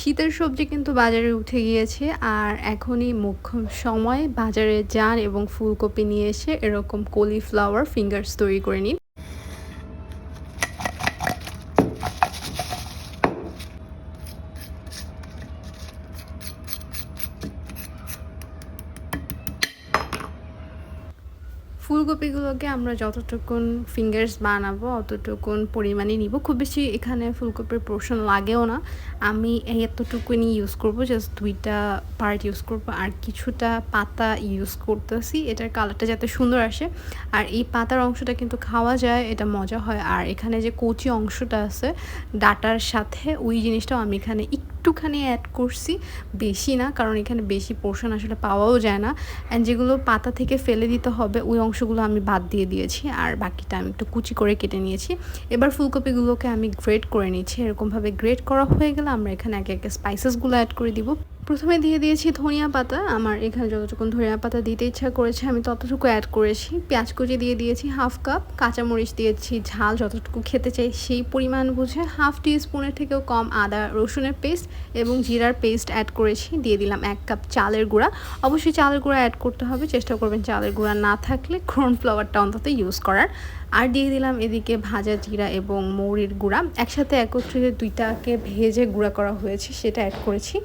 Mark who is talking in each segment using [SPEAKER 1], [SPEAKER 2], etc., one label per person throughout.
[SPEAKER 1] শীতের সবজি কিন্তু বাজারে উঠে গিয়েছে আর এখনই মোক্ষম সময় বাজারে যান এবং ফুলকপি নিয়ে এসে এরকম কলিফ্লাওয়ার ফিঙ্গারস তৈরি করে নিন। ফুলকপিগুলোকে আমরা যতটুকুন ফিঙ্গারস বানাবো অতটুকুন পরিমাণে নিব। খুব বেশি এখানে ফুলকপির পোর্শন লাগেও না। আমি এতটুকুনি ইউজ করব, জাস্ট 2টা পার্ট ইউজ করব আর কিছুটা পাতা ইউজ করতেছি এটার কালারটা যাতে সুন্দর আসে। আর এই পাতার অংশটা কিন্তু খাওয়া যায়, এটা মজা হয়। আর এখানে যে কচি অংশটা আছে ডাটার সাথে, ওই জিনিসটাও আমি এখানে একটুখানি অ্যাড করছি, বেশি না, কারণ এখানে বেশি পোর্শন আসলে পাওয়াও যায় না। অ্যান্ড যেগুলো পাতা থেকে ফেলে দিতে হবে ওই অংশগুলো আমি বাদ দিয়ে দিয়েছি আর বাকিটা আমি একটু কুচি করে কেটে নিয়েছি। এবার ফুলকপিগুলোকে আমি গ্রেট করে নিচ্ছি। এরকমভাবে গ্রেট করা হয়ে গেলে আমরা এখানে একে একে স্পাইসেসগুলো অ্যাড করে দিব। প্রথমে দিয়ে দিয়েছি ধনিয়া পাতা। আমার এখানে যতটুকু ধনিয়া পাতা দিতে ইচ্ছা করেছে আমি ততটুকু অ্যাড করেছি। পেঁয়াজ কুচি দিয়ে দিয়েছি 1/2 কাপ, কাঁচামরিচ দিয়েছি ঝাল যতটুকু খেতে চাই সেই পরিমাণ বুঝে। 1/2 টিস্পুনের থেকেও কম আদা রসুনের পেস্ট এবং জিরার পেস্ট অ্যাড করেছি। দিয়ে দিলাম 1 কাপ চালের গুঁড়া। অবশ্যই চালের গুঁড়া অ্যাড করতে হবে, চেষ্টা করবেন চালের গুঁড়া না থাকলে কর্নফ্লাওয়ারটা অন্তত ইউজ করার। আর দিয়ে দিলাম এদিকে ভাজা জিরা এবং মৌরির গুঁড়া, একসাথে একত্রিত 2টাকে ভেজে গুঁড়া করা হয়েছে সেটা অ্যাড করেছি।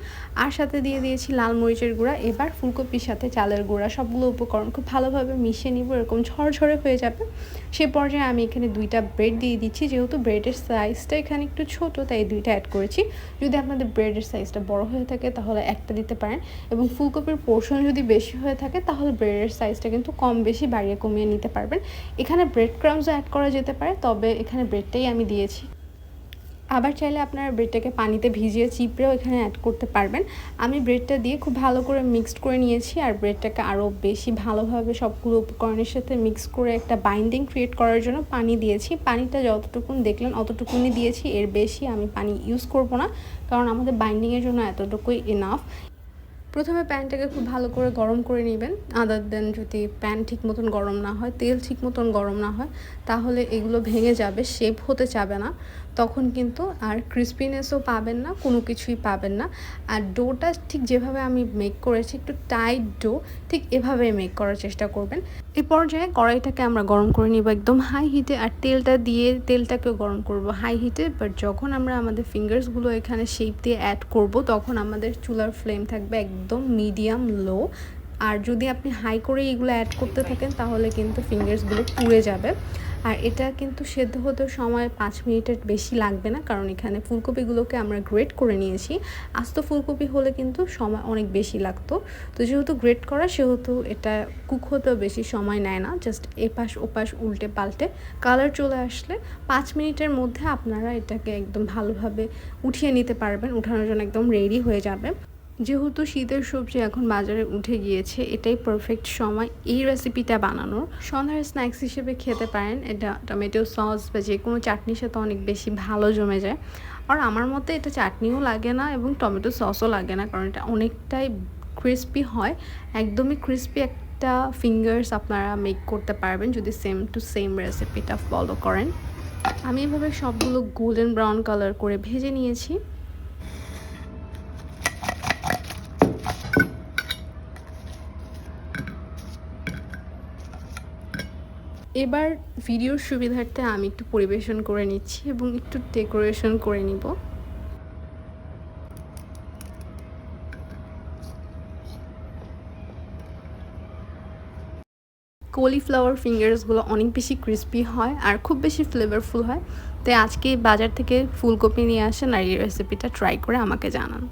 [SPEAKER 1] আর সাথে দিয়ে দিয়েছি লাল মরিচের গুঁড়া। এবার ফুলকপির সাথে চালের গুঁড়া সবগুলো উপকরণ খুব ভালোভাবে মিশিয়ে নিব, এরকম ঝরঝরে হয়ে যাবে। সে পর্যায়ে আমি এখানে 2টা ব্রেড দিয়ে দিচ্ছি। যেহেতু ব্রেডের সাইজটা এখানে একটু ছোট তাই 2টা অ্যাড করেছি। যদি আপনাদের ব্রেডের সাইজটা বড় হয়ে থাকে তাহলে একটা দিতে পারেন, এবং ফুলকপির পোর্শন যদি বেশি হয়ে থাকে তাহলে ব্রেডের সাইজটা কিন্তু কম বেশি বাড়িয়ে কমিয়ে নিতে পারবেন। এখানে ব্রেড ক্রামসও অ্যাড করা যেতে পারে, তবে এখানে ব্রেডটাই আমি দিয়েছি। আবার চাইলে আপনারা ব্রেডটাকে পানিতে ভিজিয়ে চিপড়েও এখানে অ্যাড করতে পারবেন। আমি ব্রেডটা দিয়ে খুব ভালো করে মিক্সড করে নিয়েছি আর ব্রেডটাকে আরও বেশি ভালোভাবে সবগুলো উপকরণের সাথে মিক্স করে একটা বাইন্ডিং ক্রিয়েট করার জন্য পানি দিয়েছি। পানিটা যতটুকুন দেখলেন অতটুকুনি দিয়েছি, এর বেশি আমি পানি ইউজ করব না, কারণ আমাদের বাইন্ডিংয়ের জন্য এতটুকুই এনাফ। প্রথমে প্যানটাকে খুব ভালো করে গরম করে নেবেন। আদার দেন যদি প্যান ঠিক মতন গরম না হয়, তেল ঠিক মতন গরম না হয়, তাহলে এগুলো ভেঙে যাবে, শেপ হতে চাবে না, তখন কিন্তু আর ক্রিস্পিনেসও পাবেন না, কোনো কিছুই পাবেন না। আর ডোটা ঠিক যেভাবে আমি মেক করেছি, একটু টাইট ডো, ঠিক এভাবে মেক করার চেষ্টা করবেন। এই পর্যায়ে কড়াইটাকে আমরা গরম করে নিব একদম হাই হিটে, আর তেলটা দিয়ে তেলটাকেও গরম করব হাই হিটে। বাট যখন আমরা আমাদের ফিঙ্গার্সগুলো এখানে শেপ দিয়ে অ্যাড করব তখন আমাদের চুলার ফ্লেম থাকবে একদম মিডিয়াম লো। আর যদি আপনি হাই করে এগুলো অ্যাড করতে থাকেন তাহলে কিন্তু ফিঙ্গার্সগুলো পুড়ে যাবে। আর এটা কিন্তু সেদ্ধ হতে সময় 5 মিনিটের বেশি লাগবে না, কারণ এখানে ফুলকপিগুলোকে আমরা গ্রেট করে নিয়েছি। আস্ত ফুলকপি হলে কিন্তু সময় অনেক বেশি লাগতো, তো যেহেতু গ্রেট করা সেহেতু এটা কুক হতেও বেশি সময় নেয় না। জাস্ট এপাশ ওপাশ উল্টে পাল্টে কালার চলে আসলে 5 মিনিটের মধ্যে আপনারা এটাকে একদম ভালোভাবে উঠিয়ে নিতে পারবেন, উঠানোর জন্য একদম রেডি হয়ে যাবে। যেহেতু শীতের সবজি এখন বাজারে উঠে গিয়েছে, এটাই পারফেক্ট সময় এই রেসিপিটা বানানোর। সন্ধ্যার স্ন্যাক্স হিসেবে খেতে পারেন, এটা টমেটো সস বা যে কোনো চাটনির সাথে অনেক বেশি ভালো জমে যায়। আর আমার মতে এটা চাটনিও লাগে না এবং টমেটো সসও লাগে না, কারণ এটা অনেকটাই ক্রিস্পি হয়। একদমই ক্রিস্পি একটা ফিঙ্গার্স আপনারা মেক করতে পারবেন যদি সেম টু সেম রেসিপিটা ফলো করেন। আমি এভাবে সবগুলো গোল্ডেন ব্রাউন কালার করে ভেজে নিয়েছি। এবার ভিডিওর সুবিধার্থে আমি একটু পরিবেশন করে নিচ্ছি এবং একটু ডেকোরেশন করে নিব। কলিফ্লাওয়ার ফিঙ্গার্সগুলো অনেক বেশি ক্রিস্পি হয় আর খুব বেশি ফ্লেভারফুল হয়, তাই আজকে বাজার থেকে ফুলকপি নিয়ে আসেন আর এই রেসিপিটা ট্রাই করে আমাকে জানান।